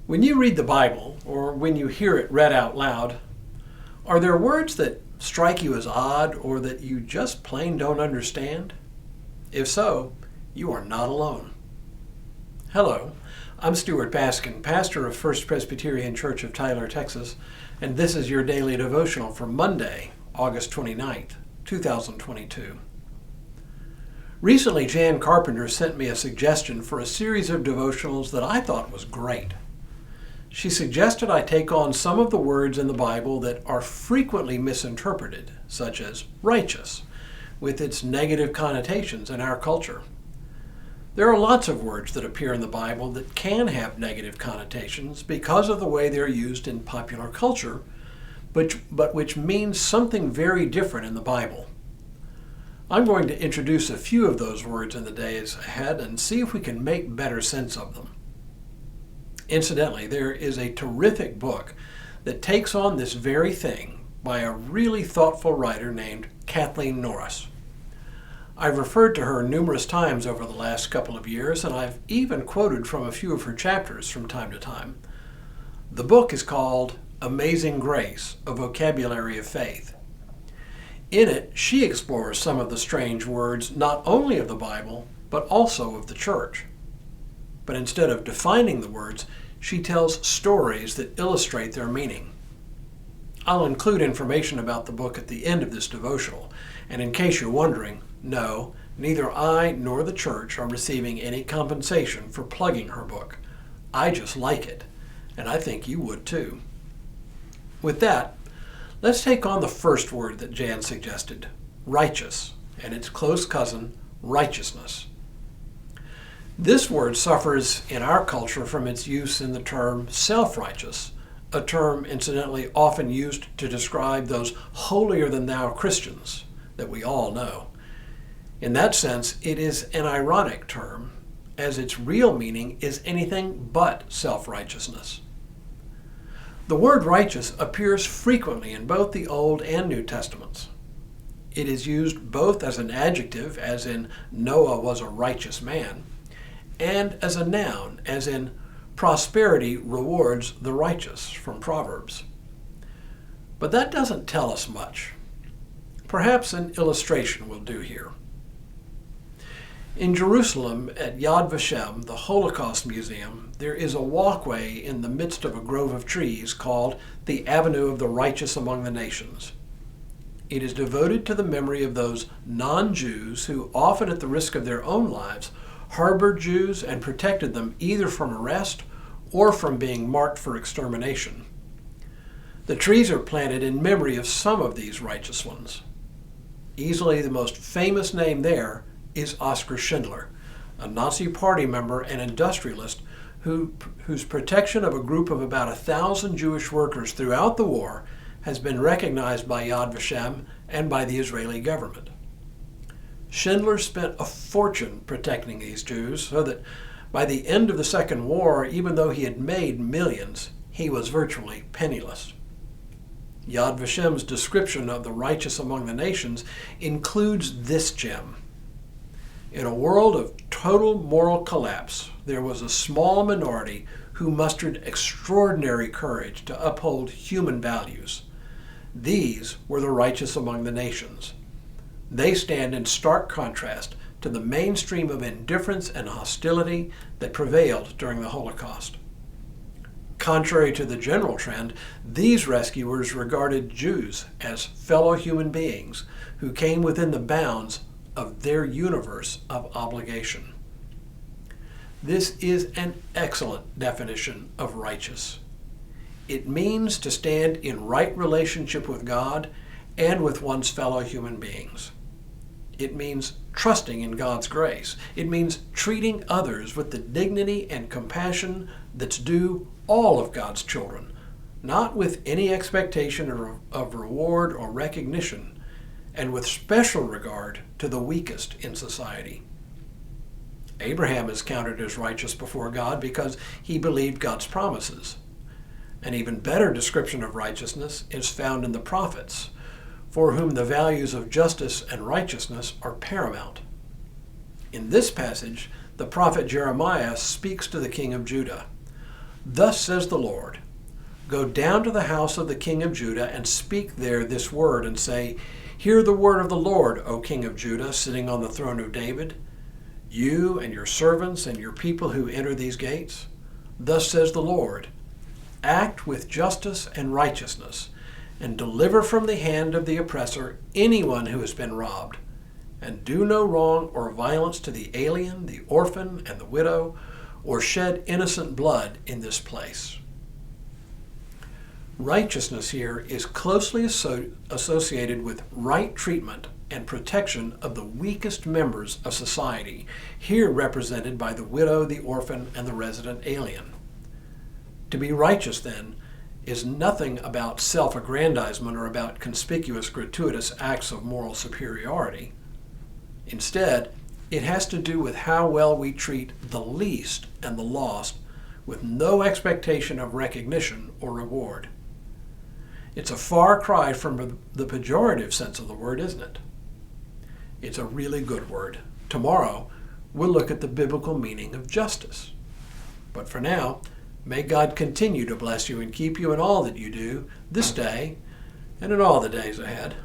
When you read the Bible, or when you hear it read out loud, are there words that strike you as odd or that you just plain don't understand? If so, you are not alone. Hello, I'm Stuart Baskin, pastor of First Presbyterian Church of Tyler, Texas, and this is your daily devotional for Monday, August 29th, 2022. Recently, Jan Carpenter sent me a suggestion for a series of devotionals that I thought was great. She suggested I take on some of the words in the Bible that are frequently misinterpreted, such as righteous, with its negative connotations in our culture. There are lots of words that appear in the Bible that can have negative connotations because of the way they're used in popular culture, but which means something very different in the Bible. I'm going to introduce a few of those words in the days ahead and see if we can make better sense of them. Incidentally, there is a terrific book that takes on this very thing by a really thoughtful writer named Kathleen Norris. I've referred to her numerous times over the last couple of years, and I've even quoted from a few of her chapters from time to time. The book is called Amazing Grace, A Vocabulary of Faith. In it, she explores some of the strange words not only of the Bible, but also of the church. But instead of defining the words, she tells stories that illustrate their meaning. I'll include information about the book at the end of this devotional, and in case you're wondering, no, neither I nor the church are receiving any compensation for plugging her book. I just like it, and I think you would too. With that, let's take on the first word that Jan suggested, righteous, and its close cousin, righteousness. This word suffers in our culture from its use in the term self-righteous, a term incidentally often used to describe those holier-than-thou Christians that we all know. In that sense, it is an ironic term, as its real meaning is anything but self-righteousness. The word righteous appears frequently in both the Old and New Testaments. It is used both as an adjective, as in Noah was a righteous man, and as a noun, as in prosperity rewards the righteous from Proverbs. But that doesn't tell us much. Perhaps an illustration will do here. In Jerusalem at Yad Vashem, the Holocaust Museum, there is a walkway in the midst of a grove of trees called the Avenue of the Righteous Among the Nations. It is devoted to the memory of those non-Jews who, often at the risk of their own lives, harbored Jews and protected them either from arrest or from being marked for extermination. The trees are planted in memory of some of these righteous ones. Easily the most famous name there is Oskar Schindler, a Nazi Party member and industrialist whose protection of a group of about 1,000 Jewish workers throughout the war has been recognized by Yad Vashem and by the Israeli government. Schindler spent a fortune protecting these Jews so that by the end of the Second War, even though he had made millions, he was virtually penniless. Yad Vashem's description of the righteous among the nations includes this gem. In a world of total moral collapse, there was a small minority who mustered extraordinary courage to uphold human values. These were the righteous among the nations. They stand in stark contrast to the mainstream of indifference and hostility that prevailed during the Holocaust. Contrary to the general trend, these rescuers regarded Jews as fellow human beings who came within the bounds of their universe of obligation. This is an excellent definition of righteous. It means to stand in right relationship with God and with one's fellow human beings. It means trusting in God's grace. It means treating others with the dignity and compassion that's due all of God's children, not with any expectation of reward or recognition, and with special regard to the weakest in society. Abraham is counted as righteous before God because he believed God's promises. An even better description of righteousness is found in the prophets, for whom the values of justice and righteousness are paramount. In this passage, the prophet Jeremiah speaks to the king of Judah. Thus says the Lord, go down to the house of the king of Judah and speak there this word and say, hear the word of the Lord, O king of Judah, sitting on the throne of David, you and your servants and your people who enter these gates. Thus says the Lord, act with justice and righteousness, and deliver from the hand of the oppressor anyone who has been robbed, and do no wrong or violence to the alien, the orphan, and the widow, or shed innocent blood in this place. Righteousness here is closely associated with right treatment and protection of the weakest members of society, here represented by the widow, the orphan, and the resident alien. To be righteous, then, is nothing about self-aggrandizement or about conspicuous, gratuitous acts of moral superiority. Instead, it has to do with how well we treat the least and the lost with no expectation of recognition or reward. It's a far cry from the pejorative sense of the word, isn't it? It's a really good word. Tomorrow, we'll look at the biblical meaning of justice. But for now, may God continue to bless you and keep you in all that you do this day and in all the days ahead.